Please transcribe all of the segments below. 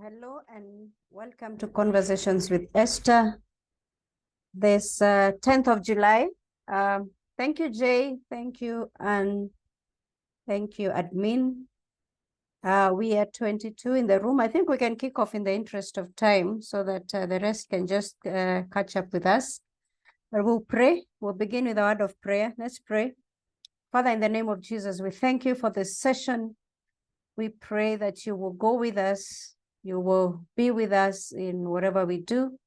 Hello and welcome to Conversations with Esther, this 10th of July. Thank you, Jay. Thank you, and thank you, admin. We are 22 in the room. I think we can kick off in the interest of time so that the rest can just catch up with us. But we'll pray. We'll begin with a word of prayer. Let's pray. Father, in the name of Jesus, we thank you for this session. We pray that you will go with us. You will be with us in whatever we do,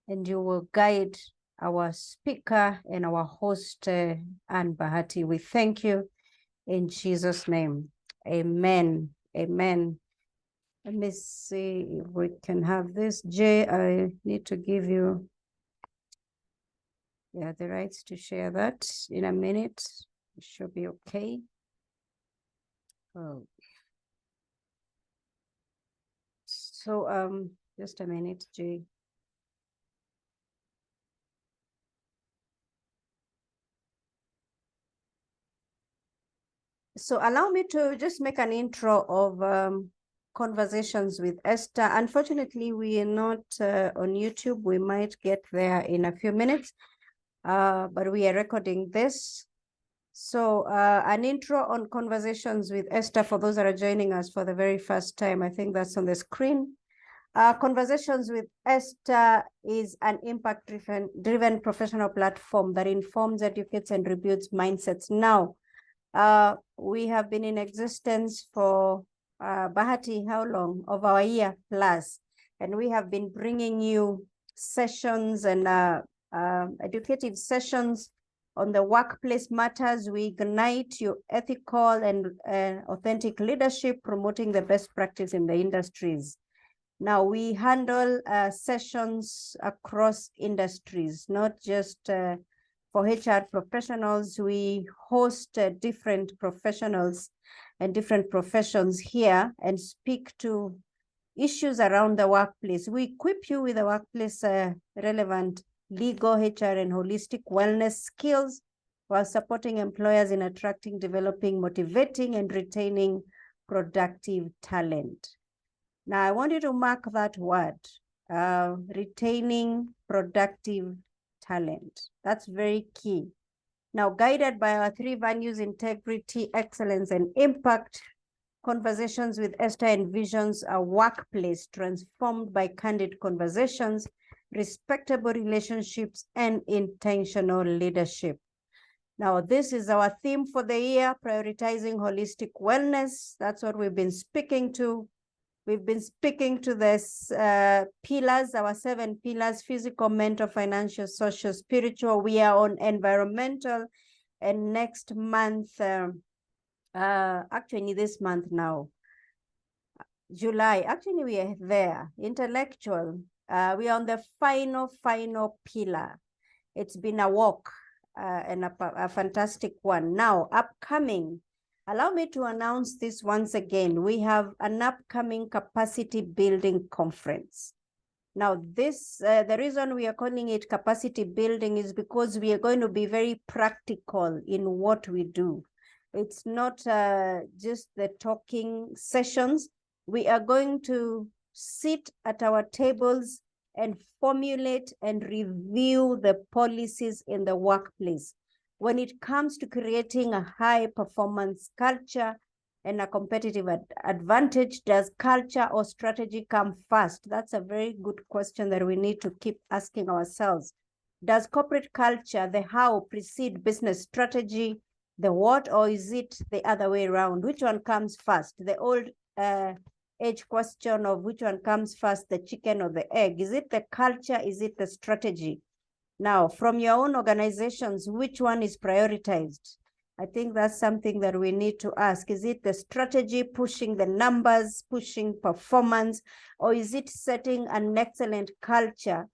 and you will guide our speaker and our host, Ann Bahati. We thank you in Jesus' name. Amen. Amen. Let me see if we can have this. Jay, I need to give you the rights to share that in a minute. It should be okay. Oh. So just a minute, Jay. So allow me to just make an intro of Conversations with Esther. Unfortunately, we are not on YouTube. We might get there in a few minutes, but we are recording this. So an intro on Conversations with Esther for those that are joining us for the very first time. I think that's on the screen. Conversations with Esther is an impact-driven professional platform that informs, educates, and rebuilds mindsets. Now, we have been in existence for Bahati, how long? Over a year plus. And we have been bringing you sessions and educative sessions on the workplace matters. We ignite your ethical and authentic leadership, promoting the best practice in the industries. Now, we handle sessions across industries, not just for HR professionals. We host different professionals and different professions here and speak to issues around the workplace. We equip you with the workplace relevant legal, HR, and holistic wellness skills while supporting employers in attracting, developing, motivating, and retaining productive talent. Now, I want you to mark that word, retaining productive talent. That's very key. Now, guided by our three values, integrity, excellence, and impact, Conversations with Esther envisions a workplace transformed by candid conversations, respectable relationships, and intentional leadership. Now, this is our theme for the year, prioritizing holistic wellness. That's what we've been speaking to. We've been speaking to this pillars, our 7 pillars: physical, mental, financial, social, spiritual. We are on environmental, and next month, actually this month now, July, actually we are there, intellectual. We are on the final pillar. It's been a walk and a fantastic one. Now, upcoming, allow me to announce this once again. We have an upcoming capacity building conference. Now, this, the reason we are calling it capacity building is because we are going to be very practical in what we do. It's not just the talking sessions. We are going to sit at our tables and formulate and review the policies in the workplace. When it comes to creating a high performance culture and a competitive advantage, does culture or strategy come first? That's a very good question that we need to keep asking ourselves. Does corporate culture, the how, precede business strategy, the what, or is it the other way around? Which one comes first? The old age question of which one comes first, the chicken or the egg? Is it the culture? Is it the strategy? Now, from your own organizations, which one is prioritized? I think that's something that we need to ask. Is it the strategy pushing the numbers, pushing performance, or is it setting an excellent culture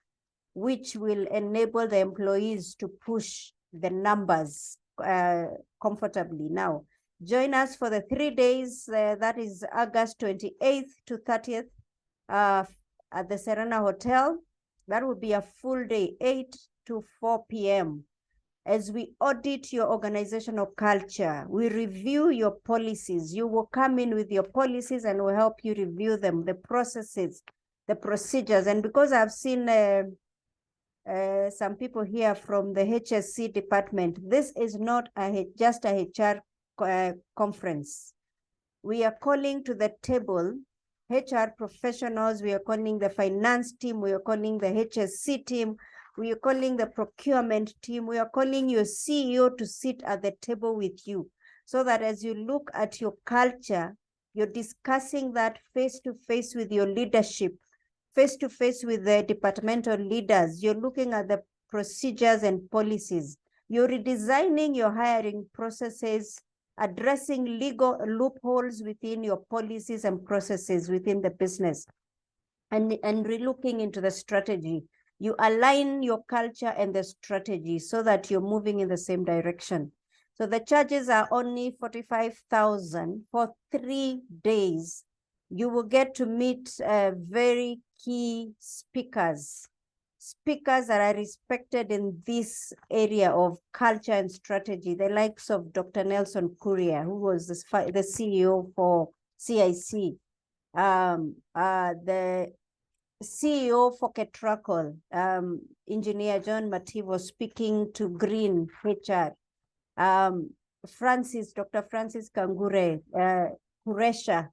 which will enable the employees to push the numbers comfortably? Now, join us for the 3 days, that is August 28th to 30th at the Serena Hotel. That will be a full day, 8 to 4 p.m. As we audit your organizational culture, we review your policies. You will come in with your policies and we'll help you review them, the processes, the procedures. And because I've seen some people here from the HSC department, this is not just a HR conference. We are calling to the table HR professionals, we are calling the finance team, we are calling the HSC team, we are calling the procurement team, we are calling your CEO to sit at the table with you, so that as you look at your culture, you're discussing that face-to-face with your leadership, face-to-face with the departmental leaders. You're looking at the procedures and policies. You're redesigning your hiring processes, addressing legal loopholes within your policies and processes within the business, and relooking into the strategy. You align your culture and the strategy so that you're moving in the same direction. So the charges are only 45,000 for 3 days. You will get to meet very key speakers that are respected in this area of culture and strategy, the likes of Dr. Nelson Kuria, who was the CEO for CIC, the CEO for Ketrakol, Engineer John Mativo, speaking to Green HR, Dr. Francis Kangure, Kuresha,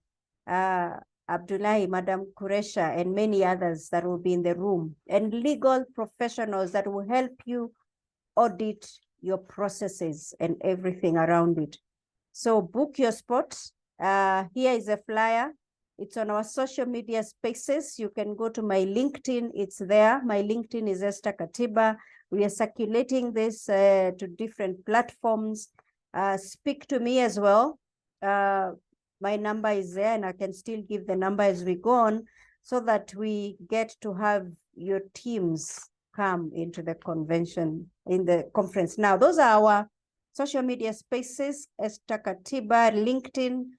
Abdullahi, Madam Kuresha, and many others that will be in the room, and legal professionals that will help you audit your processes and everything around it. So book your spot. Here is a flyer. It's on our social media spaces. You can go to my LinkedIn. It's there. My LinkedIn is Esther Katiba. We are circulating this to different platforms. Speak to me as well. My number is there, and I can still give the number as we go on, so that we get to have your teams come into the convention, in the conference. Now, those are our social media spaces, Esther Katiba, LinkedIn.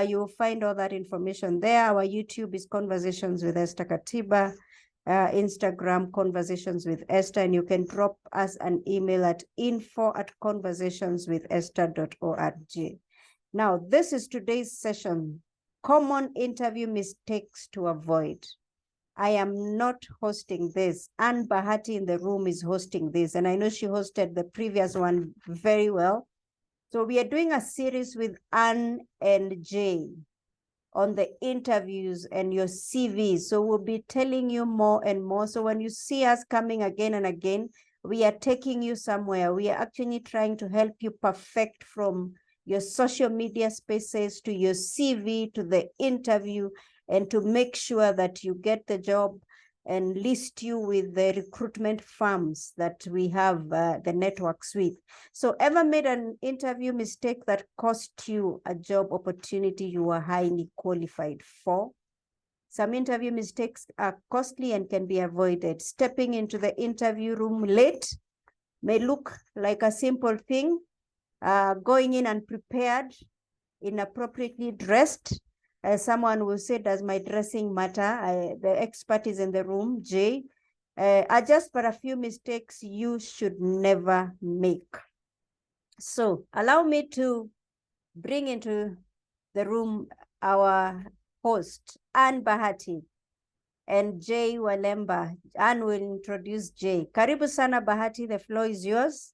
You will find all that information there. Our YouTube is Conversations with Esther Katiba, Instagram, Conversations with Esther, and you can drop us an email at info@conversationswithesther.org. Now, this is today's session, common interview mistakes to avoid. I am not hosting this. Anne Bahati in the room is hosting this, and I know she hosted the previous one very well. So we are doing a series with Anne and Jay on the interviews and your CV. So we'll be telling you more and more. So when you see us coming again and again, we are taking you somewhere. We are actually trying to help you perfect from your social media spaces to your CV to the interview, and to make sure that you get the job and list you with the recruitment firms that we have the networks with. So ever made an interview mistake that cost you a job opportunity you were highly qualified for? Some interview mistakes are costly and can be avoided. Stepping into the interview room late may look like a simple thing. Going in unprepared, inappropriately dressed. Someone will say, does my dressing matter? The expert is in the room, Jay. Are just but a few mistakes you should never make. So allow me to bring into the room our host, Anne Bahati, and Jay Walemba. Anne will introduce Jay. Karibu sana Bahati, the floor is yours.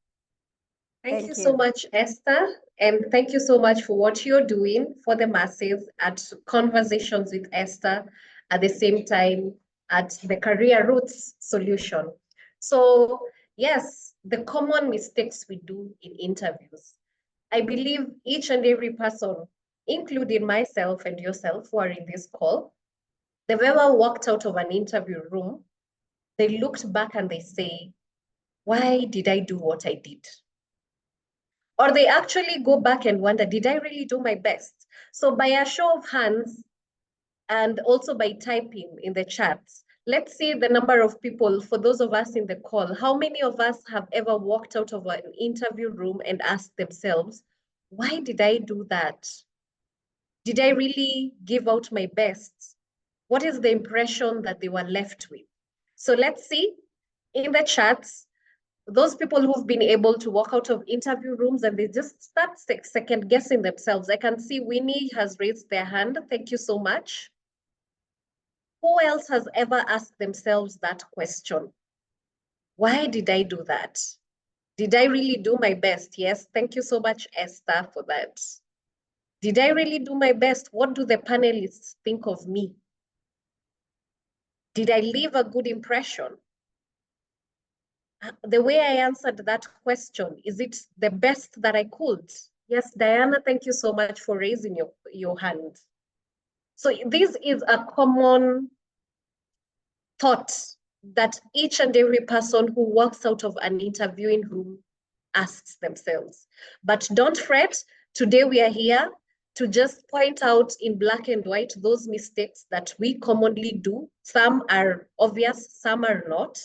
Thank you so much, Esther. And thank you so much for what you're doing for the masses at Conversations with Esther, at the same time at the Career Roots Solution. So yes, the common mistakes we do in interviews. I believe each and every person, including myself and yourself who are in this call, they've ever walked out of an interview room, they looked back and they say, why did I do what I did? Or they actually go back and wonder, did I really do my best? So by a show of hands, and also by typing in the chat, let's see the number of people, for those of us in the call, how many of us have ever walked out of an interview room and asked themselves, why did I do that? Did I really give out my best? What is the impression that they were left with? So let's see in the chats, those people who've been able to walk out of interview rooms and they just start second guessing themselves. I can see Winnie has raised their hand. Thank you so much. Who else has ever asked themselves that question? Why did I do that? Did I really do my best? Yes, thank you so much, Esther, for that. Did I really do my best? What do the panelists think of me? Did I leave a good impression? The way I answered that question, is it the best that I could? Yes, Diana, thank you so much for raising your hand. So this is a common thought that each and every person who walks out of an interviewing room asks themselves. But don't fret, today we are here to just point out in black and white those mistakes that we commonly do. Some are obvious, some are not.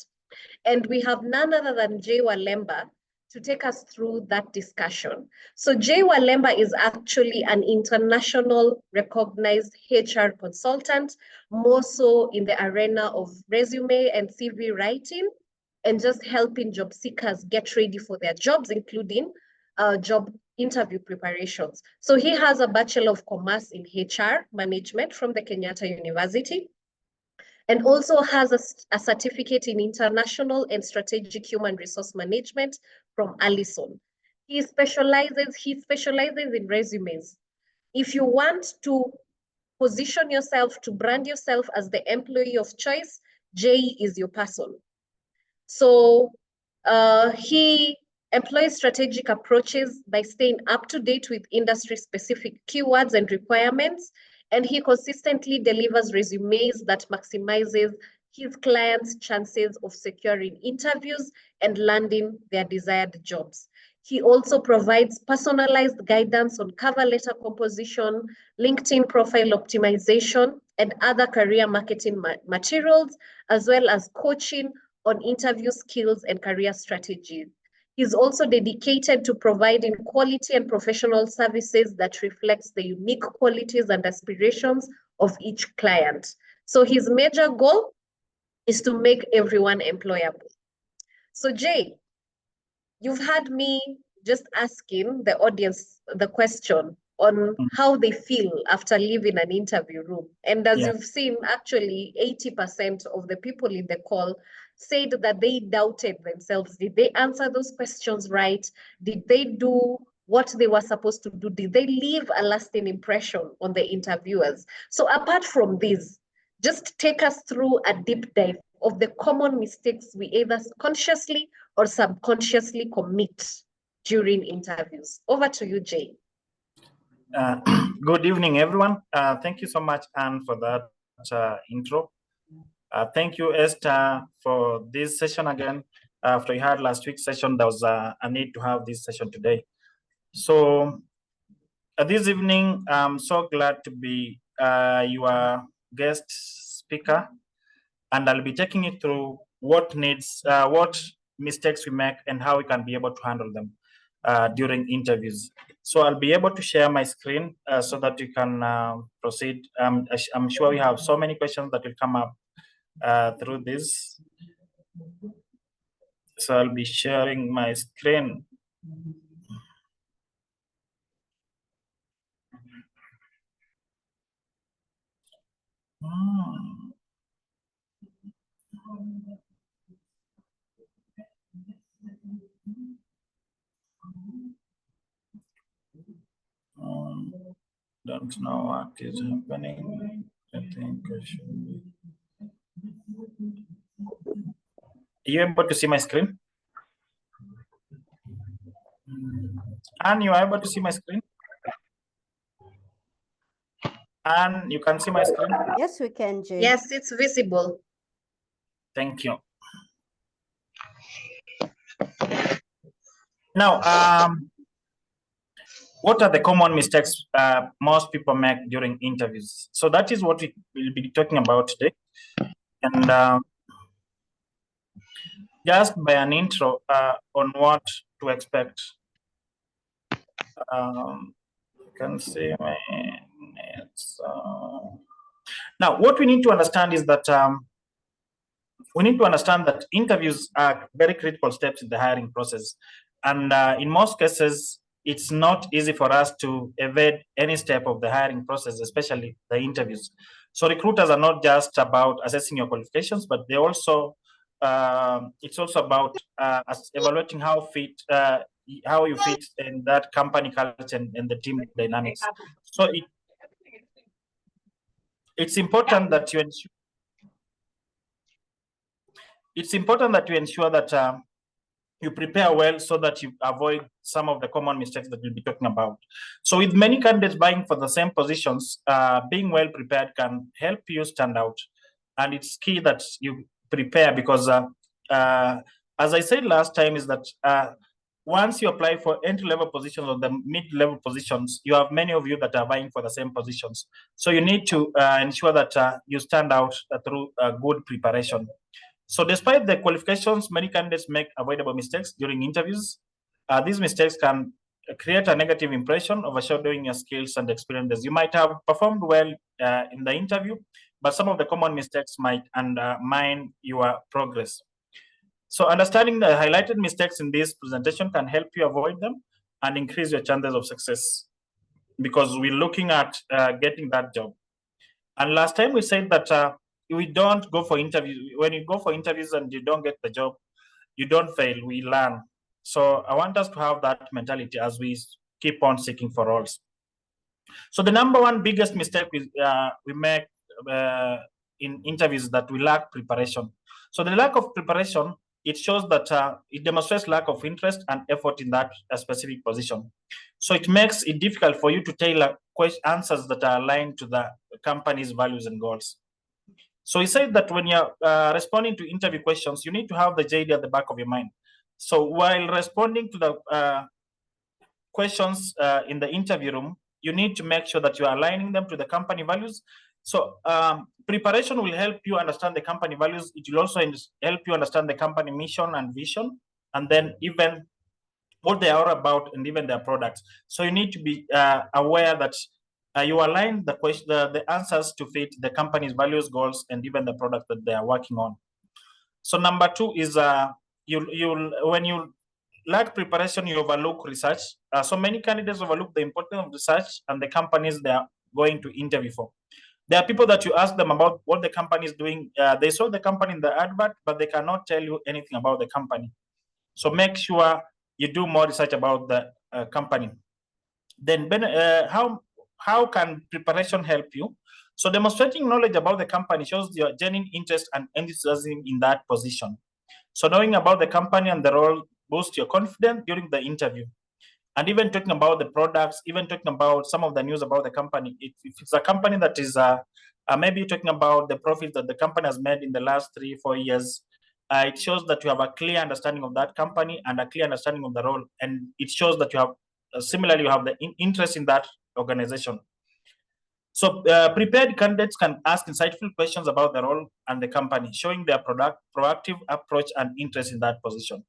And we have none other than Jay Walemba to take us through that discussion. So Jay Walemba is actually an international recognized HR consultant, more so in the arena of resume and CV writing, and just helping job seekers get ready for their jobs, including job interview preparations. So he has a Bachelor of Commerce in HR Management from the Kenyatta University, and also has a certificate in international and strategic human resource management from Allison. He specializes in resumes. If you want to position yourself, to brand yourself as the employee of choice, Jay is your person. So he employs strategic approaches by staying up to date with industry-specific keywords and requirements, and he consistently delivers resumes that maximizes his clients' chances of securing interviews and landing their desired jobs. He also provides personalized guidance on cover letter composition, LinkedIn profile optimization, and other career marketing materials, as well as coaching on interview skills and career strategies. He's also dedicated to providing quality and professional services that reflects the unique qualities and aspirations of each client. So his major goal is to make everyone employable. So Jay, you've had me just asking the audience the question on how they feel after leaving an interview room. And as you've seen, actually 80% of the people in the call said that they doubted themselves. Did they answer those questions right? Did they do what they were supposed to do? Did they leave a lasting impression on the interviewers? So apart from this, just take us through a deep dive of the common mistakes we either consciously or subconsciously commit during interviews. Over to you, Jay. Good evening, everyone. Thank you so much, Anne, for that intro. Thank you, Esther, for this session again. After you had last week's session, there was a need to have this session today. So this evening, I'm so glad to be your guest speaker, and I'll be taking you through what mistakes we make and how we can be able to handle them during interviews. So I'll be able to share my screen so that you can proceed. I'm sure we have so many questions that will come up through this. So I'll be sharing my screen. Don't know what is happening. I think I should be. Are you able to see my screen? And you are able to see my screen? And you can see my screen? Yes, we can, Jay. Yes, it's visible. Thank you. Now, what are the common mistakes most people make during interviews? So that is what we will be talking about today. And just by an intro on what to expect. You can see my notes. Now, what we need to understand is that we need to understand that interviews are very critical steps in the hiring process. And in most cases, it's not easy for us to evade any step of the hiring process, especially the interviews. So recruiters are not just about assessing your qualifications, but they also it's also about evaluating how you fit in that company culture and the team dynamics. So it's important that you ensure that you prepare well so that you avoid some of the common mistakes that we'll be talking about. So with many candidates vying for the same positions, being well prepared can help you stand out. And it's key that you prepare because as I said last time is that once you apply for entry-level positions or the mid-level positions, you have many of you that are vying for the same positions. So you need to ensure that you stand out through good preparation. So despite the qualifications, many candidates make avoidable mistakes during interviews. These mistakes can create a negative impression, overshadowing your skills and experiences. You might have performed well in the interview, but some of the common mistakes might undermine your progress. So understanding the highlighted mistakes in this presentation can help you avoid them and increase your chances of success because we're looking at getting that job. And last time we said that we don't go for interviews. When you go for interviews and you don't get the job, you don't fail, we learn. So I want us to have that mentality as we keep on seeking for roles. So the number one biggest mistake we make in interviews is that we lack preparation. So the lack of preparation, it shows that it demonstrates lack of interest and effort in that specific position. So it makes it difficult for you to tailor answers that are aligned to the company's values and goals. So he said that when you're responding to interview questions, you need to have the JD at the back of your mind. So while responding to the questions in the interview room, you need to make sure that you are aligning them to the company values. So preparation will help you understand the company values. It will also help you understand the company mission and vision, and then even what they are about and even their products. So you need to be aware that you align the answers to fit the company's values, goals, and even the product that they are working on. So number two is when you lack preparation, you overlook research. So many candidates overlook the importance of research and the companies they are going to interview for. There are people that you ask them about what the company is doing. They saw the company in the advert, but they cannot tell you anything about the company. So make sure you do more research about the company. Then how can preparation help you? So demonstrating knowledge about the company shows your genuine interest and enthusiasm in that position. So knowing about the company and the role boosts your confidence during the interview. And even talking about the products, even talking about some of the news about the company. If it's a company that is maybe talking about the profits that the company has made in the last 3-4 years, it shows that you have a clear understanding of that company and a clear understanding of the role. And it shows that you have, similarly, you have the interest in that organization. So prepared candidates can ask insightful questions about the role and the company, showing their proactive approach and interest in that position.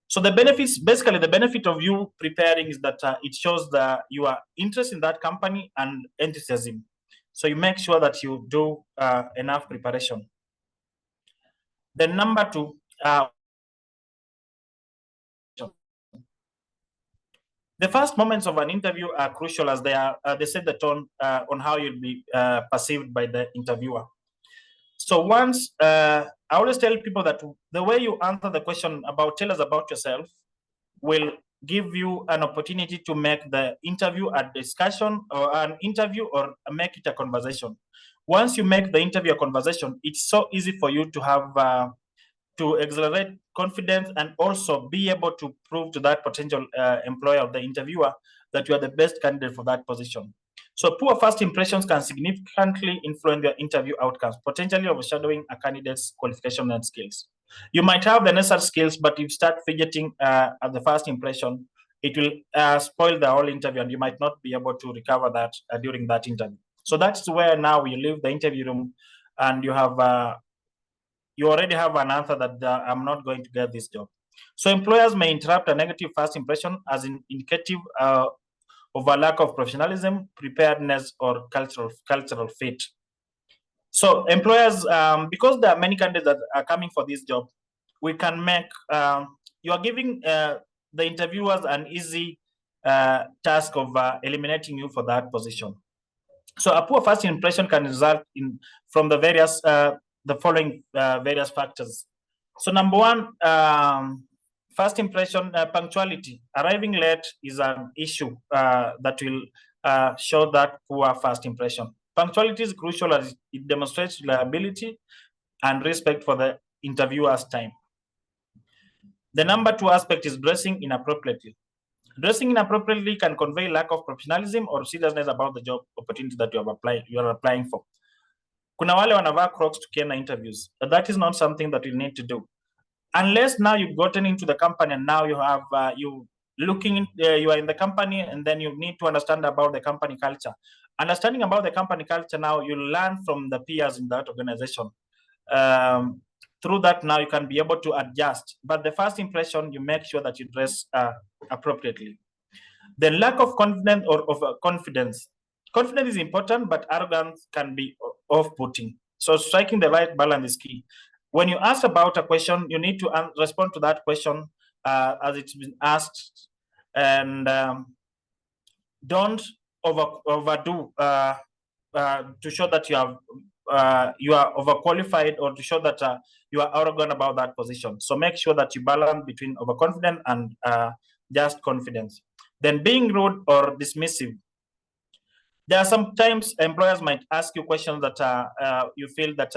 So the benefits, basically the benefit of you preparing is that it shows that you are interested in that company and enthusiasm. So you make sure that you do enough preparation. Then number two, the first moments of an interview are crucial as they set the tone on how you'll be perceived by the interviewer. So once, I always tell people that the way you answer the question tell us about yourself will give you an opportunity to make the interview a discussion or an interview or make it a conversation. Once you make the interview a conversation, it's so easy for you to have to accelerate confidence and also be able to prove to that potential employer of the interviewer that you are the best candidate for that position. So poor first impressions can significantly influence your interview outcomes, potentially overshadowing a candidate's qualification and skills. You might have the necessary skills, but if you start fidgeting at the first impression, it will spoil the whole interview and you might not be able to recover that during that interview. So that's where now you leave the interview room and you already have an answer that I'm not going to get this job. So employers may interrupt a negative first impression as an indicative of a lack of professionalism, preparedness, or cultural fit. So employers, because there are many candidates that are coming for this job, we can make, you are giving the interviewers an easy task of eliminating you for that position. So a poor first impression can result in from the various the following various factors. So number one, first impression, punctuality. Arriving late is an issue that will show that poor first impression. Punctuality is crucial as it demonstrates reliability and respect for the interviewer's time. The number two aspect is dressing inappropriately. Dressing inappropriately can convey lack of professionalism or seriousness about the job opportunity that you are applying for. Kuna wale wanavaa Crocs tukienda interviews. That is not something that you need to do. Unless now you've gotten into the company and now you have you are in the company and then you need to understand about the company culture. Understanding about the company culture now, you learn from the peers in that organization. Through that now you can be able to adjust. But the first impression, you make sure that you dress appropriately. The lack of confidence or of confidence. Confidence is important, but arrogance can be off-putting. So striking the right balance is key. When you ask about a question, you need to respond to that question as it's been asked, and don't overdo to show that you are overqualified or to show that you are arrogant about that position. So make sure that you balance between overconfident and just confidence. Then being rude or dismissive. There are sometimes employers might ask you questions that you feel that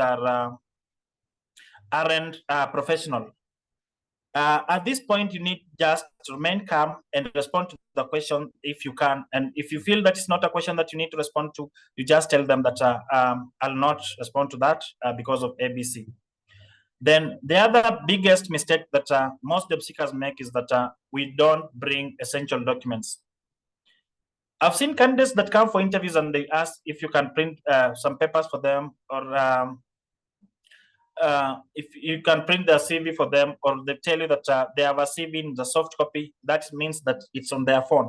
aren't professional. At this point, you need just to remain calm and respond to the question if you can. And if you feel that it's not a question that you need to respond to, you just tell them that I'll not respond to that because of ABC. Then the other biggest mistake that most job seekers make is that we don't bring essential documents. I've seen candidates that come for interviews and they ask if you can print some papers for them, or if you can print their CV for them, or they tell you that they have a CV in the soft copy. That means that it's on their phone.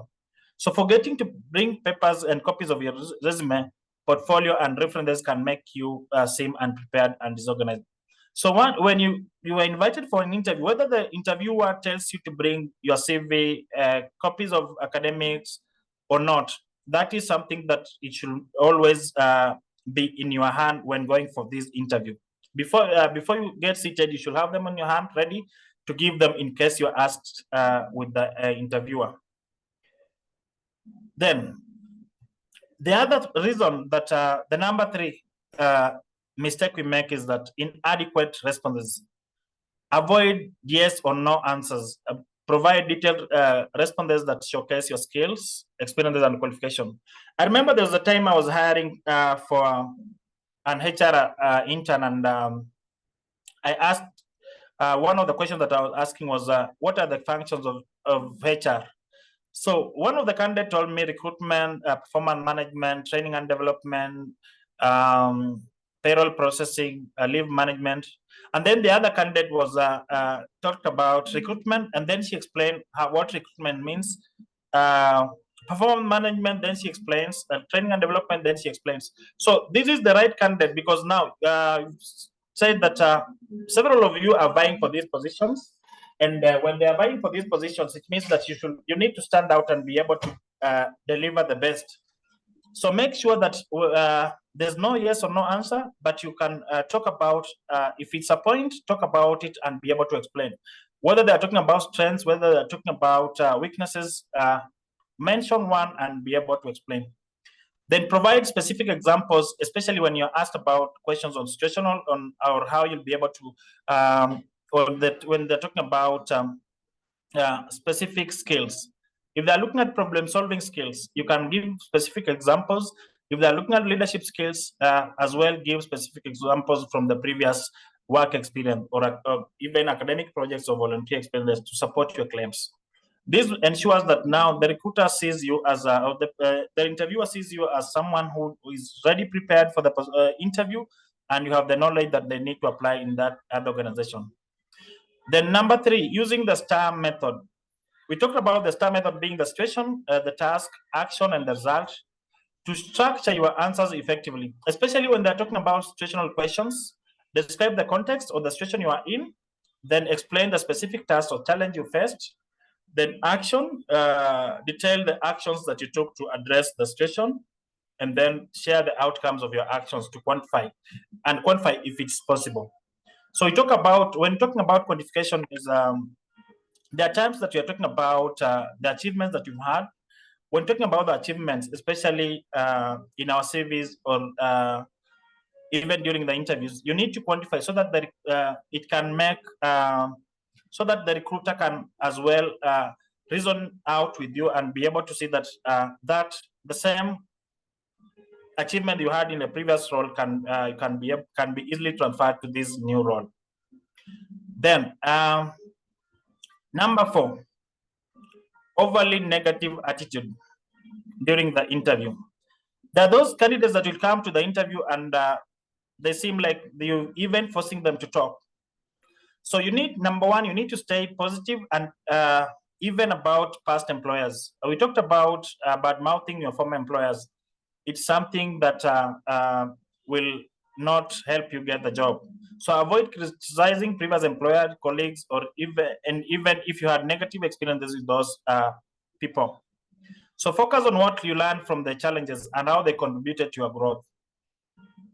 So forgetting to bring papers and copies of your resume, portfolio, and references can make you seem unprepared and disorganized. So when you are invited for an interview, whether the interviewer tells you to bring your CV, copies of academics or not, that is something that it should always be in your hand when going for this interview. Before you get seated, you should have them on your hand ready to give them in case you're asked with the interviewer. Then the other reason that the number three mistake we make is that inadequate responses. Avoid yes or no answers. Provide detailed responses that showcase your skills, experiences, and qualification. I remember there was a time I was hiring for an HR intern, and I asked, one of the questions that I was asking was, what are the functions of HR? So one of the candidates told me recruitment, performance management, training and development, payroll processing, leave management. And then the other candidate was talked about recruitment, and then she explained what recruitment means. Performance management, then she explains. Training and development, then she explains. So this is the right candidate, because now said that several of you are vying for these positions, and when they are vying for these positions, it means that you need to stand out and be able to deliver the best. So make sure that there's no yes or no answer, but you can talk about, if it's a point, talk about it and be able to explain. Whether they're talking about strengths, whether they're talking about weaknesses, mention one and be able to explain. Then provide specific examples, especially when you're asked about questions on situational, or how you'll be able to, when they're talking about specific skills. If they're looking at problem-solving skills, you can give specific examples. If they're looking at leadership skills, as well, give specific examples from the previous work experience, or even academic projects or volunteer experience to support your claims. This ensures that now the recruiter sees you as the interviewer sees you as someone who is ready, prepared for the interview, and you have the knowledge that they need to apply in that other organization. Then number three, using the STAR method. We talked about the STAR method being the situation, the task, action, and the result. to structure your answers effectively, especially when they're talking about situational questions. Describe the context or the situation you are in, then explain the specific task or challenge you faced, then action, detail the actions that you took to address the situation, and then share the outcomes of your actions to quantify if it's possible. So when talking about quantification is there are times that you're talking about the achievements that you've had. When talking about the achievements, especially in our CVs or even during the interviews, you need to quantify so that it can make so that the recruiter can as well reason out with you and be able to see that that the same achievement you had in the previous role can be easily transferred to this new role. Then number 4, overly negative attitude during the interview. There are those candidates that will come to the interview and they seem like you're even forcing them to talk. So you need, number 1, you need to stay positive and even about past employers. We talked about mouthing your former employers. It's something that will not help you get the job. So avoid criticizing previous employer, colleagues, or even if you had negative experiences with those people. So focus on what you learned from the challenges and how they contributed to your growth.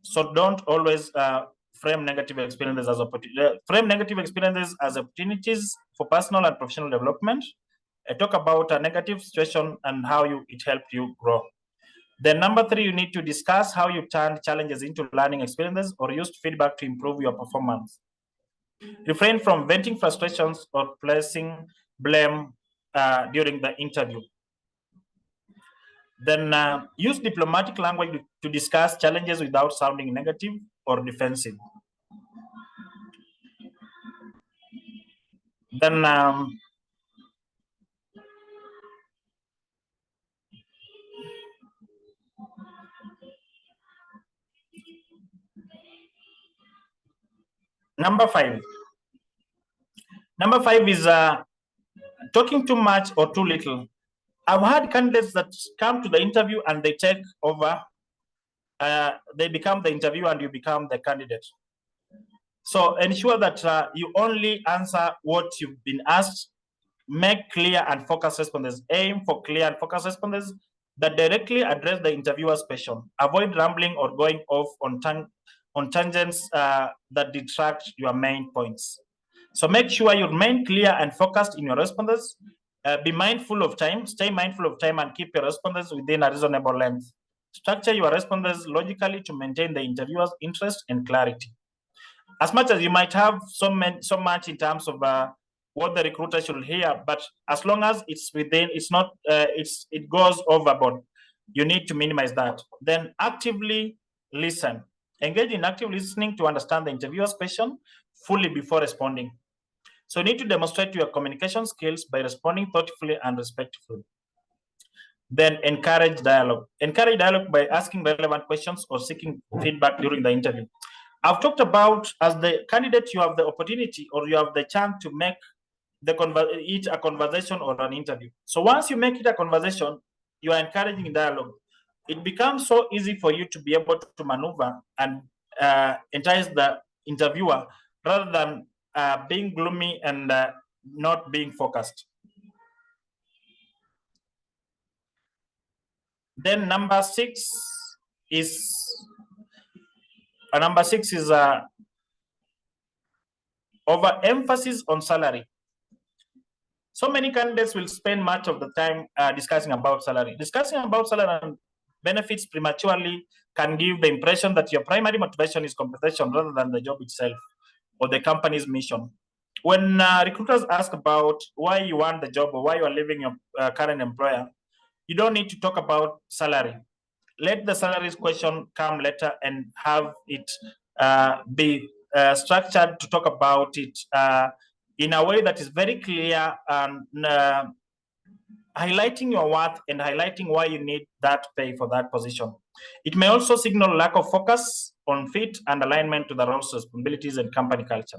So don't always frame negative experiences as opportunities for personal and professional development. Talk about a negative situation and how it helped you grow. Then number 3, you need to discuss how you turned challenges into learning experiences or used feedback to improve your performance. Refrain from venting frustrations or placing blame during the interview. Then use diplomatic language to discuss challenges without sounding negative or defensive. Then number 5 is talking too much or too little. I've had candidates that come to the interview and they take over. They become the interviewer and you become the candidate. So ensure that you only answer what you've been asked. Make clear and focused responses. Aim for clear and focused responses that directly address the interviewer's question. Avoid rambling or going off on tangents that detract your main points. So make sure you remain clear and focused in your responses. Be mindful of time, stay mindful of time, and keep your responses within a reasonable length. Structure your responses logically to maintain the interviewer's interest and clarity. As much as you might have so much in terms of what the recruiter should hear, but as long as it's within, it goes overboard, you need to minimize that. Then actively listen. Engage in active listening to understand the interviewer's question fully before responding. So you need to demonstrate your communication skills by responding thoughtfully and respectfully. Then encourage dialogue. Encourage dialogue by asking relevant questions or seeking feedback during the interview. I've talked about, as the candidate, you have the opportunity or you have the chance to make it a conversation or an interview. So once you make it a conversation, you are encouraging dialogue. It becomes so easy for you to be able to maneuver and entice the interviewer rather than being gloomy and not being focused. Then number 6 is overemphasis on salary. So many candidates will spend much of the time discussing about salary. Discussing about salary and benefits prematurely can give the impression that your primary motivation is compensation rather than the job itself or the company's mission. When recruiters ask about why you want the job or why you are leaving your current employer, you don't need to talk about salary. Let the salaries question come later and have it be structured to talk about it in a way that is very clear and highlighting your worth and highlighting why you need that pay for that position. It may also signal lack of focus on fit and alignment to the role's responsibilities and company culture.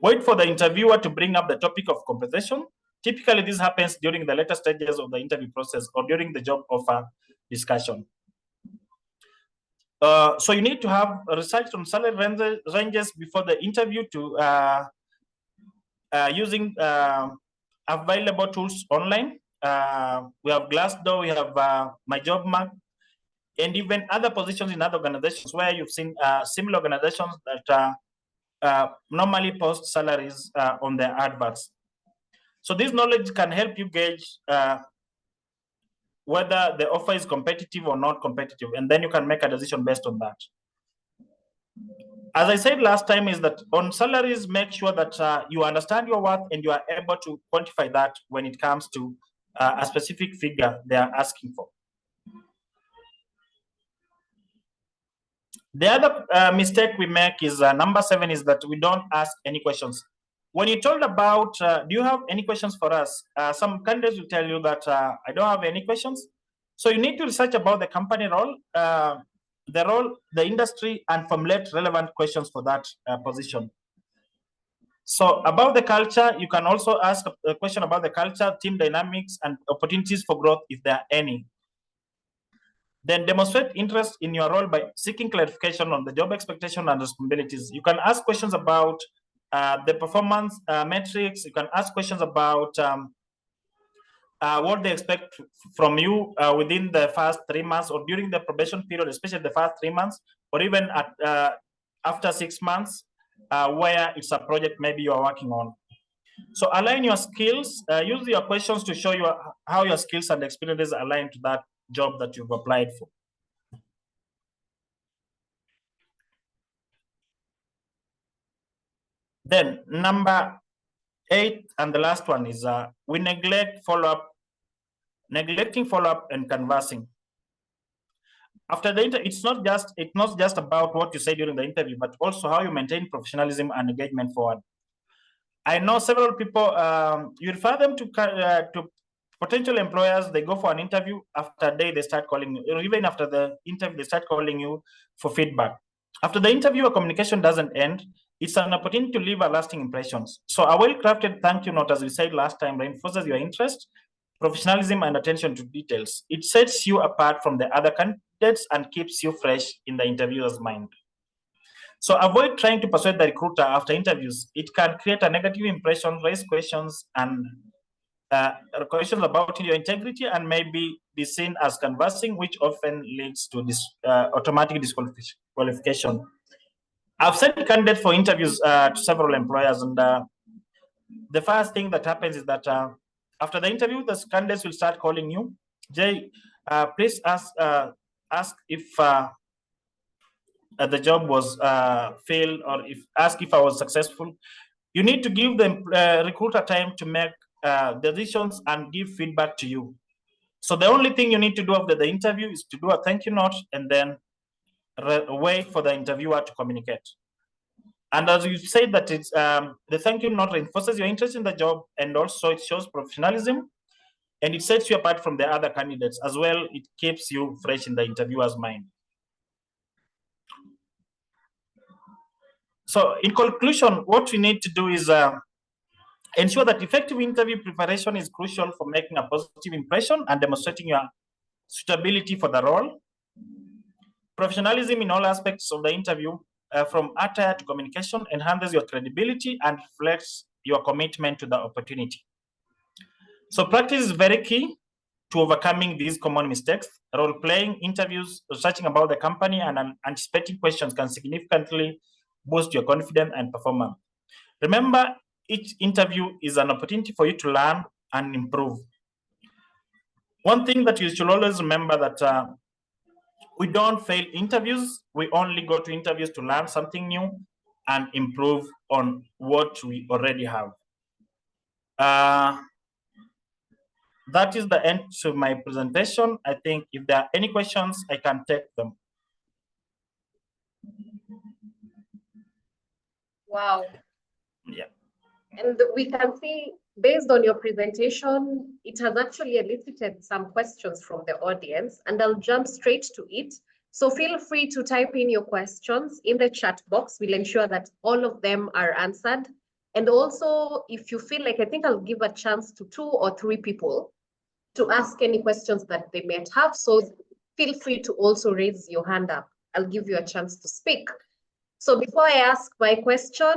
Wait for the interviewer to bring up the topic of compensation. Typically, this happens during the later stages of the interview process or during the job offer discussion. So you need to have research on salary ranges before the interview to using available tools online. We have Glassdoor, we have My Job Mark, and even other positions in other organizations where you've seen similar organizations that normally post salaries on their adverts. So this knowledge can help you gauge whether the offer is competitive or not competitive, and then you can make a decision based on that. As I said last time, is that on salaries, make sure that you understand your worth and you are able to quantify that when it comes to a specific figure they are asking for. The other mistake we make is number 7 is that we don't ask any questions. When you're told about, do you have any questions for us? Some candidates will tell you that I don't have any questions. So you need to research about the company role, the industry, and formulate relevant questions for that position. So about the culture, you can also ask a question about the culture, team dynamics, and opportunities for growth if there are any. Then demonstrate interest in your role by seeking clarification on the job expectation and responsibilities. You can ask questions about the performance metrics. You can ask questions about what they expect from you within the first 3 months or during the probation period, especially the first 3 months, or even at, after 6 months, where it's a project maybe you are working on. So align your skills, use your questions to show you how your skills and experiences align to that job that you've applied for. Then number 8 and the last one is we neglect follow-up, neglecting follow-up and canvassing. After the interview, it's not just about what you say during the interview, but also how you maintain professionalism and engagement forward. I know several people, you refer them to potential employers, they go for an interview, after a day they start calling you, or even after the interview, they start calling you for feedback. After the interview, a communication doesn't end. It's an opportunity to leave a lasting impressions. So a well-crafted thank you note, as we said last time, reinforces your interest, professionalism, and attention to details. It sets you apart from the other candidates and keeps you fresh in the interviewer's mind. So avoid trying to persuade the recruiter after interviews. It can create a negative impression, raise questions and questions about your integrity, and maybe be seen as canvassing, which often leads to this automatic disqualification. I've sent candidates for interviews to several employers, and the first thing that happens is that after the interview, the candidates will start calling you. Jay, please ask if the job was failed, or ask if I was successful. You need to give the recruiter time to make decisions and give feedback to you. So the only thing you need to do after the interview is to do a thank you note and then wait for the interviewer to communicate. And as you say that it's the thank you note reinforces your interest in the job, and also it shows professionalism, and it sets you apart from the other candidates as well. It keeps you fresh in the interviewer's mind. So in conclusion, what we need to do is ensure that effective interview preparation is crucial for making a positive impression and demonstrating your suitability for the role. Professionalism in all aspects of the interview, from attire to communication, enhances your credibility and reflects your commitment to the opportunity. So practice is very key to overcoming these common mistakes. Role-playing interviews, researching about the company, and anticipating questions can significantly boost your confidence and performance. Remember, each interview is an opportunity for you to learn and improve. One thing that you should always remember that we don't fail interviews. We only go to interviews to learn something new and improve on what we already have. That is the end to my presentation. I think if there are any questions, I can take them. Wow. Yeah. And we can see, based on your presentation, it has actually elicited some questions from the audience, and I'll jump straight to it. So feel free to type in your questions in the chat box. We'll ensure that all of them are answered. And also, if you feel like, I think I'll give a chance to 2 or 3 people to ask any questions that they might have. So feel free to also raise your hand up. I'll give you a chance to speak. So before I ask my question,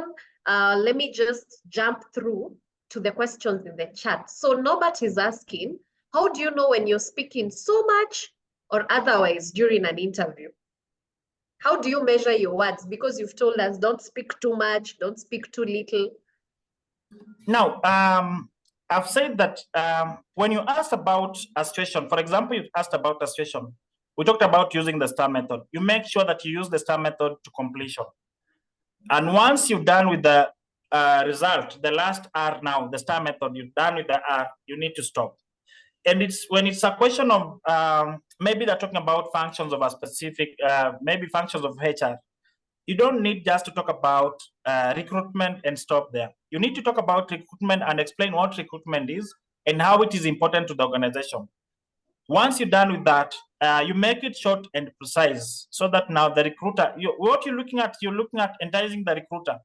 let me just jump through to the questions in the chat. So Norbert is asking, how do you know when you're speaking so much or otherwise during an interview? How do you measure your words? Because you've told us don't speak too much, don't speak too little. Now, I've said that when you asked about a situation, for example, you asked about a situation, we talked about using the STAR method. You make sure that you use the STAR method to completion. And once you're done with the result, the last R now, the STAR method, you're done with the R, you need to stop. And it's when it's a question of maybe they're talking about functions of a specific, maybe functions of HR. You don't need just to talk about recruitment and stop there. You need to talk about recruitment and explain what recruitment is and how it is important to the organization. Once you're done with that, you make it short and precise so that now the recruiter, what you're looking at enticing the recruiter.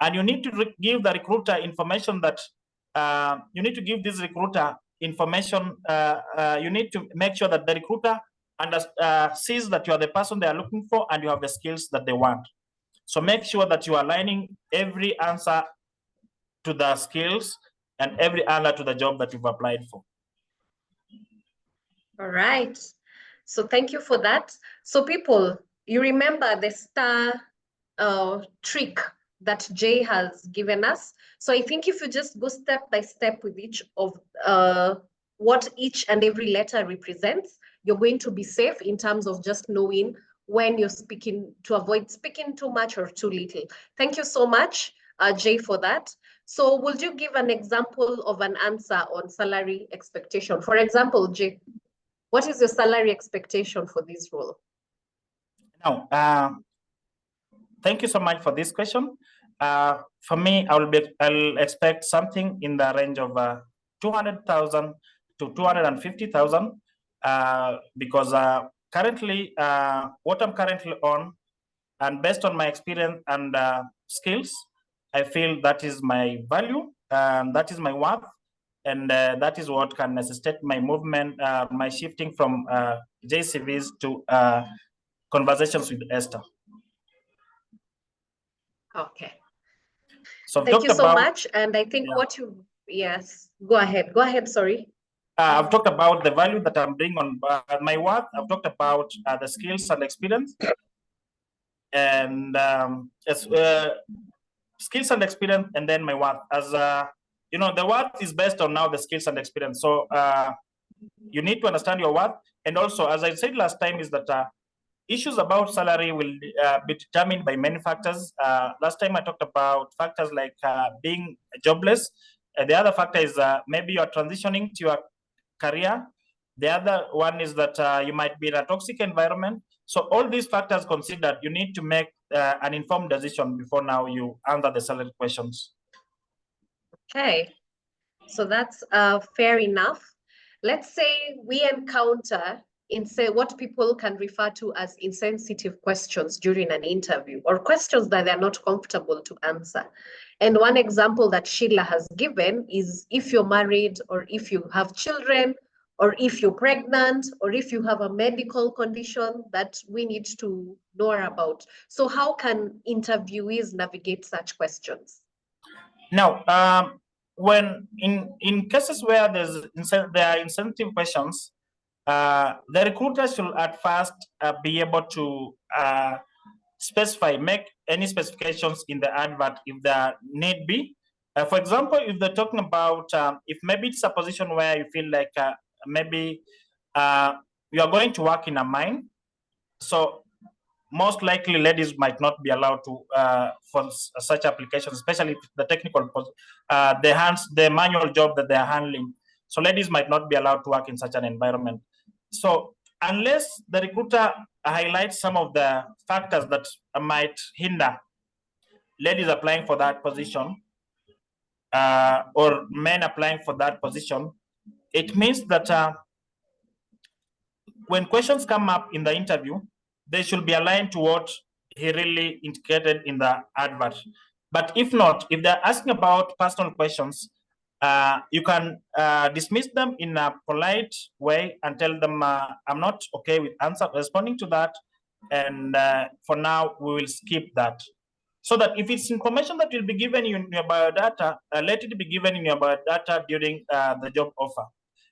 And you need to give the recruiter information that you need to give this recruiter information. You need to make sure that the recruiter sees that you are the person they are looking for and you have the skills that they want. So make sure that you are aligning every answer to the skills and every answer to the job that you've applied for. All right. So thank you for that. So people, you remember the STAR trick that Jay has given us. So I think if you just go step by step with each of what each and every letter represents, you're going to be safe in terms of just knowing when you're speaking, to avoid speaking too much or too little. Thank you so much, Jay, for that. So would you give an example of an answer on salary expectation? For example, Jay, what is your salary expectation for this role? Now, thank you so much for this question. For me, I'll expect something in the range of 200,000 to 250,000 because currently, what I'm currently on, and based on my experience and skills, I feel that is my value, that is my worth, and that is what can necessitate my movement, my shifting from JCVs to conversations with Esther. Okay. So thank you so much. And I think yes, go ahead, sorry. I've talked about the value that I'm bringing on my work. I've talked about the skills and experience. And skills and experience, and then my work. As you know, the work is based on now the skills and experience. So you need to understand your work. And also, as I said last time, is that issues about salary will be determined by many factors. Last time I talked about factors like being jobless. The other factor is maybe you're transitioning to your career. The other one is that you might be in a toxic environment. So all these factors considered, you need to make an informed decision before now you answer the salary questions. Okay, so that's fair enough. Let's say we encounter what people can refer to as insensitive questions during an interview, or questions that they're not comfortable to answer. And one example that Sheila has given is if you're married, or if you have children, or if you're pregnant, or if you have a medical condition that we need to know about. So how can interviewees navigate such questions? Now, when in cases where there are insensitive questions, the recruiter should at first be able to make any specifications in the advert if there need be. For example, if they're talking about, if maybe it's a position where you feel like maybe you are going to work in a mine, so most likely ladies might not be allowed to for such applications, especially if the technical, the manual job that they are handling. So ladies might not be allowed to work in such an environment. So unless the recruiter highlights some of the factors that might hinder ladies applying for that position or men applying for that position, it means that when questions come up in the interview, they should be aligned to what he really indicated in the advert. But if not, if they're asking about personal questions, You can dismiss them in a polite way and tell them, I'm not okay with responding to that. And for now, we will skip that. So that if it's information that will be given in your biodata, let it be given in your biodata during the job offer.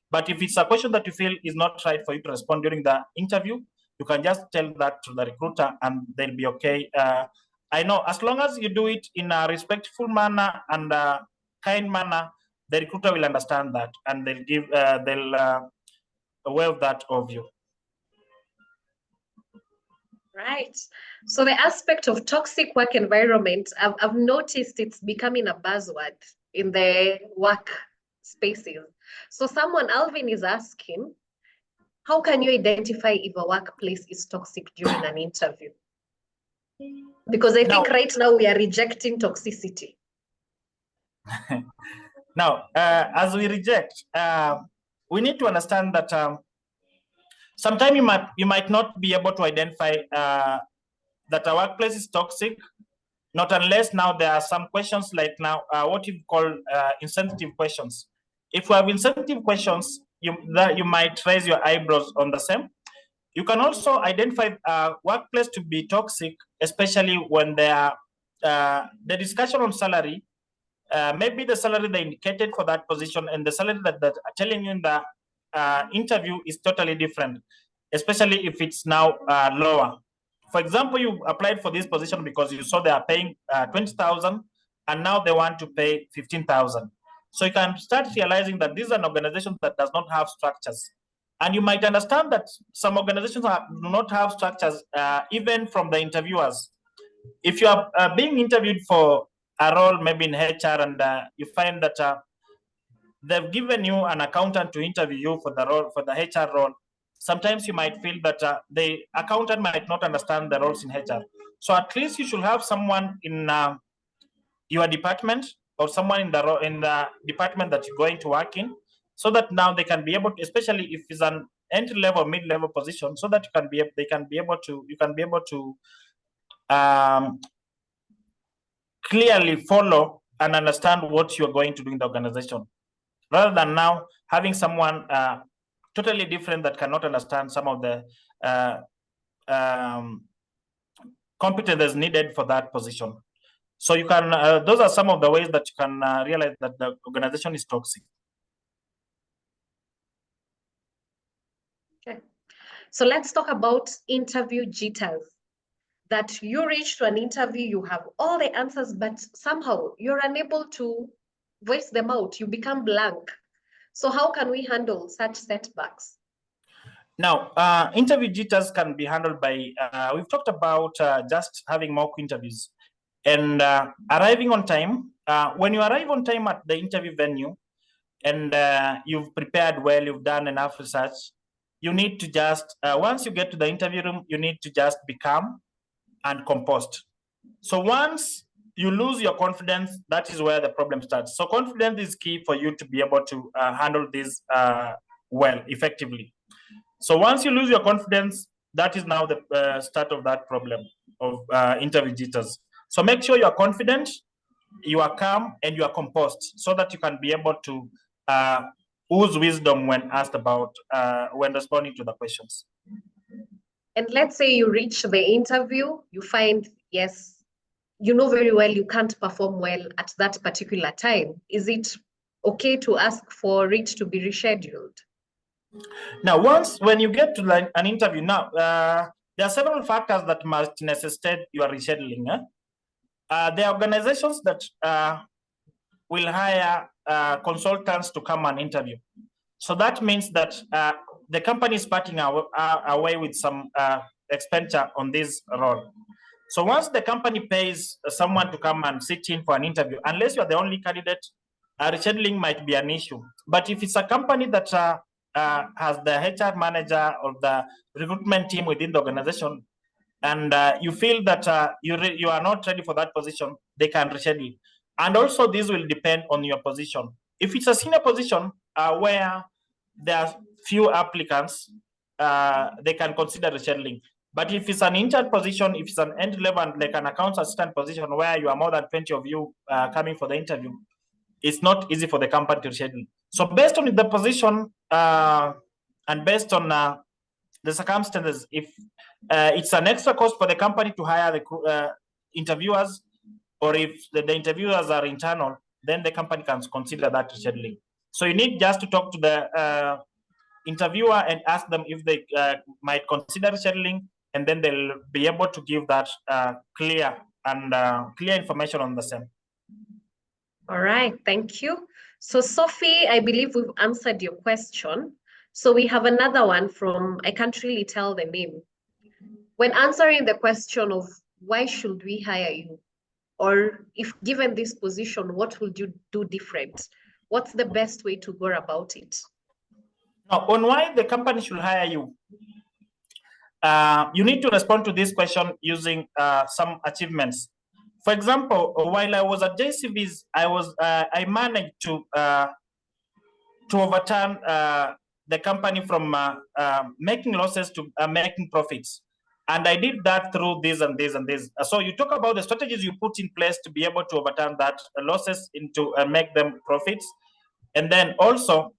But if it's a question that you feel is not right for you to respond during the interview, you can just tell that to the recruiter and they'll be okay. I know as long as you do it in a respectful manner and a kind manner, the recruiter will understand that and they'll give aware of that of you. Right. So the aspect of toxic work environment, I've noticed it's becoming a buzzword in the work spaces. So someone, Alvin, is asking, how can you identify if a workplace is toxic during an interview? Because I think right now we are rejecting toxicity. Now, as we reject, we need to understand that sometimes you might not be able to identify that a workplace is toxic, not unless now there are some questions like now what you call insensitive questions. If you have insensitive questions, you might raise your eyebrows on the same. You can also identify a workplace to be toxic, especially when they are the discussion on salary. Maybe the salary they indicated for that position and the salary that are telling you in the interview is totally different, especially if it's now lower. For example, you applied for this position because you saw they are paying 20,000 and now they want to pay 15,000. So you can start realizing that this is an organization that does not have structures. And you might understand that some organizations do not have structures even from the interviewers. If you are being interviewed for a role, maybe in HR, and you find that they've given you an accountant to interview you for the role, for the HR role, sometimes you might feel that the accountant might not understand the roles in HR. So at least you should have someone in your department or someone in the department that you're going to work in, so that now they can be able to, especially if it's an entry-level, mid-level position, so that you can be able to clearly follow and understand what you're going to do in the organization, rather than now having someone totally different that cannot understand some of the competences needed for that position. So you can, those are some of the ways that you can realize that the organization is toxic. Okay. So let's talk about interview jitters. That you reach to an interview, you have all the answers, but somehow you're unable to voice them out. You become blank. So how can we handle such setbacks? Now, interview jitters can be handled by, we've talked about just having mock interviews and arriving on time. When you arrive on time at the interview venue and you've prepared well, you've done enough research, you need to just, once you get to the interview room, you need to just be calm and composed. So once you lose your confidence, that is where the problem starts. So confidence is key for you to be able to handle this well, effectively. So once you lose your confidence, that is now the start of that problem of interview jitters. So make sure you are confident, you are calm, and you are composed, so that you can be able to use wisdom when asked about, when responding to the questions. And let's say you reach the interview, you find, yes, you know very well you can't perform well at that particular time. Is it okay to ask for it to be rescheduled? Now, when you get to an interview, now there are several factors that must necessitate your rescheduling. There are organizations that will hire consultants to come and interview. So that means that the company is parting away with some expenditure on this role. So once the company pays someone to come and sit in for an interview, unless you are the only candidate, rescheduling might be an issue. But if it's a company that has the HR manager or the recruitment team within the organization, and you feel that you are not ready for that position, they can reschedule. And also this will depend on your position. If it's a senior position where there are few applicants, they can consider rescheduling. But if it's an intern position, if it's an entry level, like an accounts assistant position where you are more than 20 of you coming for the interview, it's not easy for the company to schedule. So based on the position and based on the circumstances, if it's an extra cost for the company to hire the interviewers, or if the interviewers are internal, then the company can consider that scheduling. So you need just to talk to the interviewer and ask them if they might consider scheduling, and then they'll be able to give that clear information on the same. All right, thank you. So Sophie, I believe we've answered your question. So we have another one from, I can't really tell the name. When answering the question of why should we hire you? Or if given this position, what would you do different? What's the best way to go about it? Now, on why the company should hire you, you need to respond to this question using some achievements. For example, while I was at JCVs, I managed to overturn the company from making losses to making profits. And I did that through this and this and this. So you talk about the strategies you put in place to be able to overturn that losses into make them profits. And then also,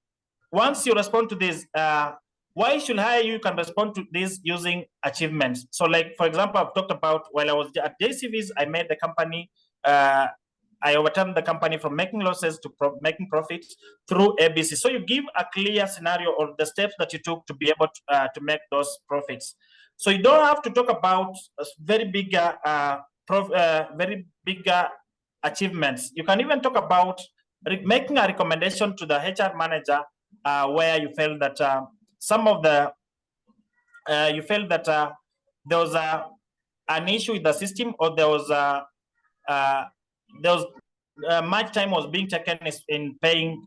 once you respond to this, why you should hire you can respond to this using achievements. So like, for example, I've talked about while I was at JCVs, I made the company, I overturned the company from making losses to making profits through ABC. So you give a clear scenario of the steps that you took to be able to make those profits. So you don't have to talk about very big achievements. You can even talk about making a recommendation to the HR manager where you felt that some of the there was an issue with the system, or there was much time was being taken in paying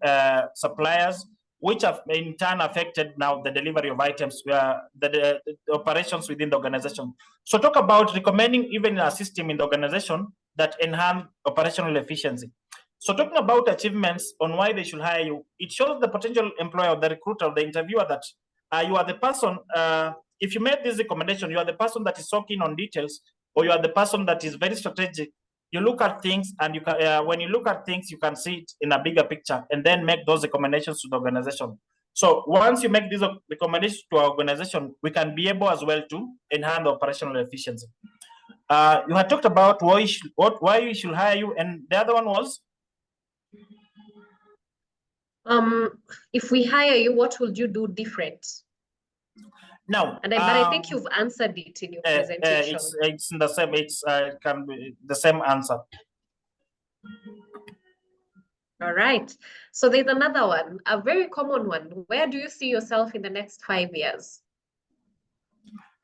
suppliers, which have in turn affected now the delivery of items, the operations within the organization. So talk about recommending even a system in the organization that enhance operational efficiency. So talking about achievements on why they should hire you, it shows the potential employer, the recruiter, the interviewer that you are the person, if you made this recommendation, you are the person that is so keen on details, or you are the person that is very strategic. You look at things, and you can, when you look at things, you can see it in a bigger picture, and then make those recommendations to the organization. So once you make these recommendations to our organization, we can be able as well to enhance the operational efficiency. You had talked about why we should hire you, and the other one was? If we hire you, what would you do different? No, but I think you've answered it in your presentation. It's in the same. It's can be the same answer. All right. So there's another one, a very common one. Where do you see yourself in the next 5 years?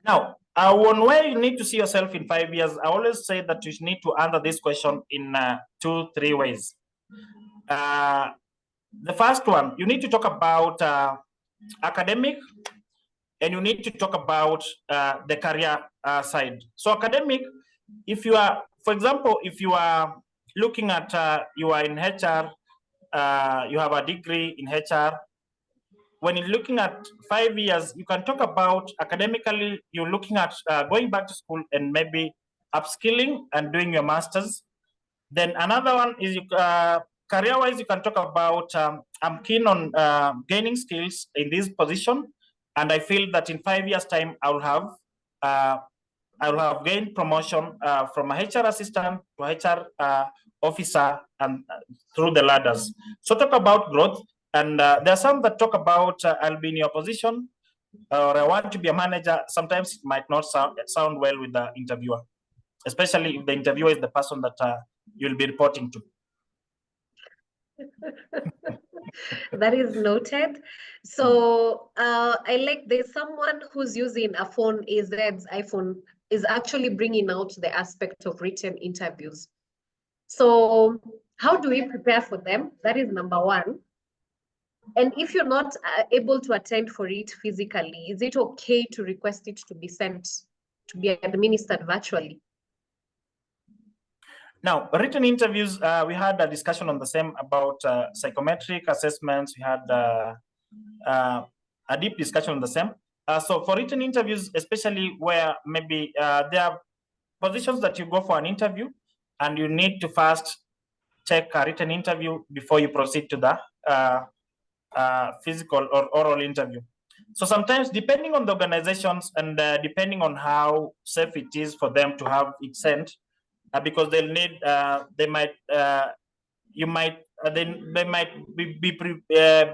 Now, on where you need to see yourself in 5 years, I always say that you need to answer this question in 2-3 ways. The first one, you need to talk about academic, and you need to talk about the career side. So academic, if you are, for example, if you are looking at, you are in HR, you have a degree in HR, when you're looking at 5 years, you can talk about academically, you're looking at going back to school and maybe upskilling and doing your master's. Then another one is career-wise, you can talk about, I'm keen on gaining skills in this position, and I feel that in 5 years' time, I will have gained promotion from a HR assistant to a HR officer, and through the ladders. So talk about growth. And there are some that talk about I'll be in your position, or I want to be a manager. Sometimes it might not sound well with the interviewer, especially if the interviewer is the person that you'll be reporting to. That is noted. So I like, there's someone who's using a phone, AZ's iPhone is actually bringing out the aspect of written interviews. So how do we prepare for them? That is number one. And if you're not able to attend for it physically, is it okay to request it to be sent, to be administered virtually? Now, written interviews, we had a discussion on the same about psychometric assessments. We had a deep discussion on the same. So for written interviews, especially where maybe there are positions that you go for an interview and you need to first take a written interview before you proceed to the physical or oral interview. So sometimes, depending on the organizations and depending on how safe it is for them to have it sent, because they'll need, they might be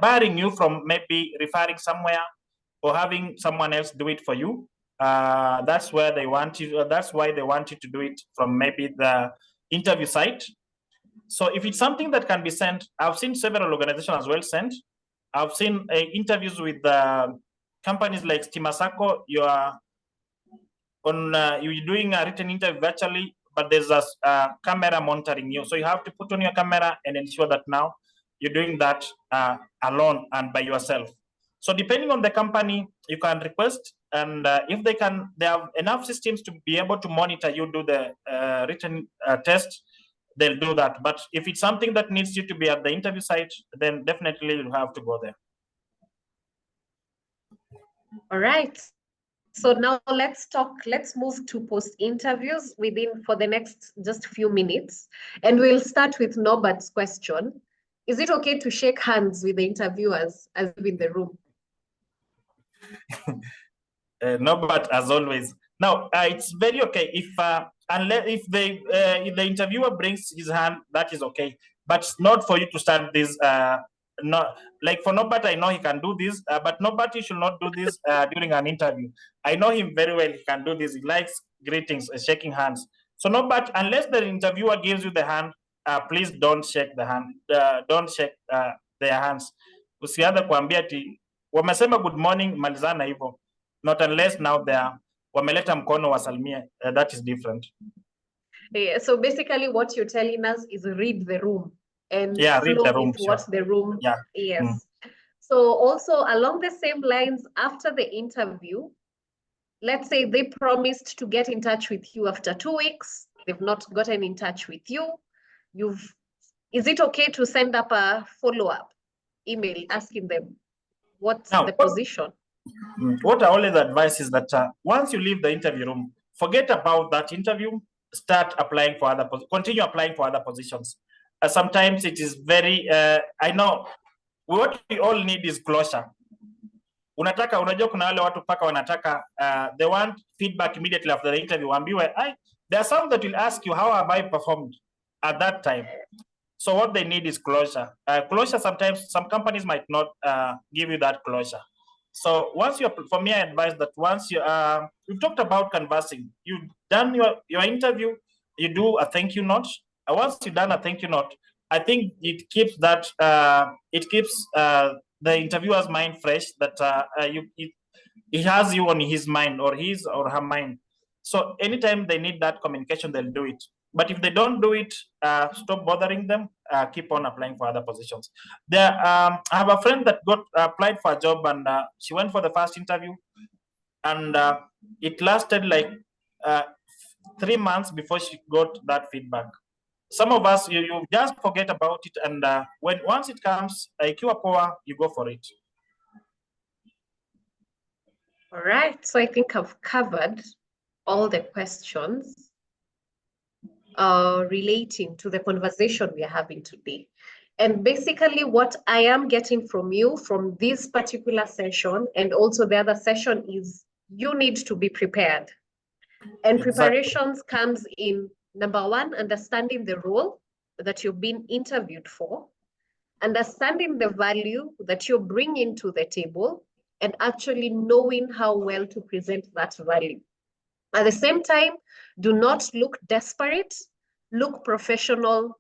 barring you from maybe referring somewhere or having someone else do it for you. That's where they want you. That's why they want you to do it from maybe the interview site. So if it's something that can be sent, I've seen several organizations as well sent. I've seen interviews with companies like Stimasako. You're doing a written interview virtually, but there's a camera monitoring you. So you have to put on your camera and ensure that now you're doing that alone and by yourself. So depending on the company, you can request, and if they have enough systems to be able to monitor you do the written test, they'll do that. But if it's something that needs you to be at the interview site, then definitely you'll have to go there. All right. So now let's move to post interviews for the next just few minutes. And we'll start with Norbert's question. Is it okay to shake hands with the interviewers as in the room? Norbert, as always. Now, it's very okay if the interviewer brings his hand, that is okay. But it's not for you to start this. Not like for Norbert, I know he can do this, but nobody should not do this during an interview. I know him very well. He can do this. He likes greetings, shaking hands. So Norbert, unless the interviewer gives you the hand, please don't shake the hand. Don't shake their hands. Usianze kuambia ati wamesema good morning, malizana hivyo. Not unless now they are wameleta mkono wasalimie. That is different. Yeah, so basically what you're telling us is read the room and read the room, with what the room. Yes. Mm. So also along the same lines, after the interview, let's say they promised to get in touch with you after 2 weeks. They've not gotten in touch with you. Is it okay to send up a follow-up email asking them what's the position? What I always advise is that once you leave the interview room, forget about that interview, start applying for continue applying for other positions. Sometimes it is very, I know, what we all need is closure. Unajua kuna wale watu paka wanataka, they want feedback immediately after the interview. There are some that will ask you, how have I performed at that time? So what they need is closure. Closure, sometimes some companies might not give you that closure. So for me, I advise that once we've talked about canvassing, you've done your interview, you do a thank you note. Once you've done a thank you note, I think it keeps that, the interviewer's mind fresh, that he has you on his mind or his or her mind. So anytime they need that communication, they'll do it. But if they don't do it, stop bothering them. Keep on applying for other positions. I have a friend that applied for a job, and she went for the first interview, and it lasted like 3 months before she got that feedback. Some of us, you just forget about it, and once it comes, ikiwa poa, you go for it. All right, so I think I've covered all the questions relating to the conversation we are having today. And basically what I am getting from you from this particular session and also the other session is you need to be prepared. And preparations comes in, number one, understanding the role that you've been interviewed for, understanding the value that you're bringing to the table, and actually knowing how well to present that value. At the same time, do not look desperate, look professional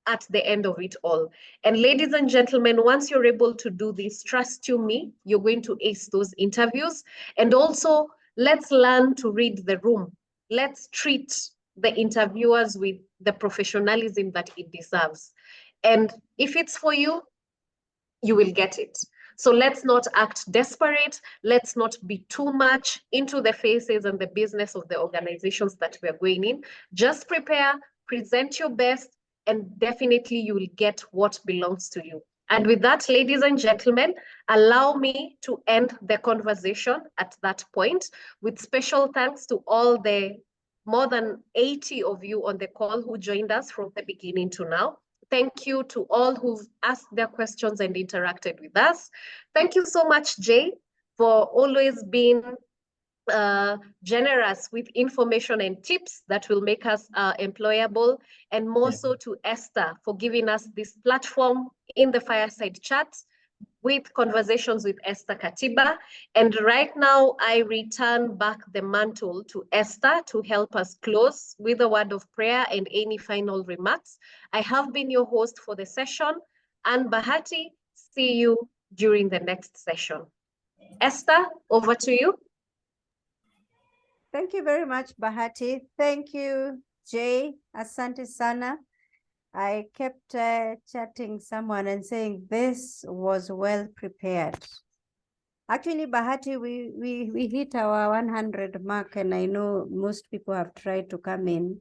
at the end of it all. And ladies and gentlemen, once you're able to do this, trust you me, you're going to ace those interviews. And also, let's learn to read the room. Let's treat the interviewers with the professionalism that it deserves. And if it's for you, you will get it. So let's not act desperate. Let's not be too much into the faces and the business of the organizations that we are going in. Just prepare, present your best, and definitely you will get what belongs to you. And with that, ladies and gentlemen, allow me to end the conversation at that point with special thanks to all the more than 80 of you on the call who joined us from the beginning to now. thank you to all who've asked their questions and interacted with us. Thank you so much, Jay, for always being generous with information and tips that will make us employable, and more so to Esther for giving us this platform in the Fireside Chat with Conversations with Esther Katiba. And right now, I return back the mantle to Esther to help us close with a word of prayer and any final remarks. I have been your host for the session, and Bahati, see you during the next session. Esther, over to you. Thank you very much, Bahati. Thank you, Jay. Asante sana. I kept chatting someone and saying this was well prepared. Actually, Bahati, we hit our 100 mark, and I know most people have tried to come in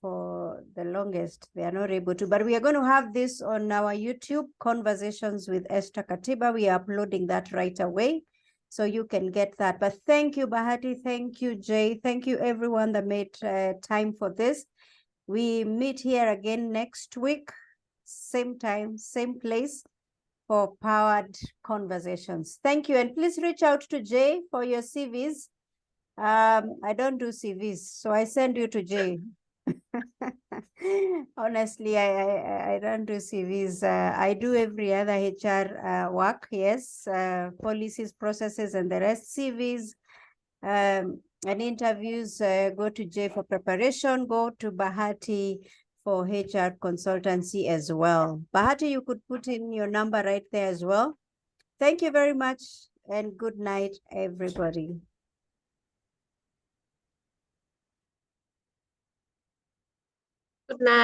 for the longest. They are not able to, but we are going to have this on our YouTube, Conversations with Esther Katiba. We are uploading that right away, so you can get that. But thank you, Bahati. Thank you, Jay. Thank you, everyone that made time for this. We meet here again next week, same time, same place, for Powered Conversations. Thank you. And please reach out to Jay for your CVs. I don't do CVs, so I send you to Jay. Honestly, I don't do CVs. I do every other HR work, yes, policies, processes, and the rest. CVs and interviews, go to Jay for preparation, go to Bahati for HR consultancy as well. Bahati, you could put in your number right there as well. Thank you very much, and good night, everybody. Good night.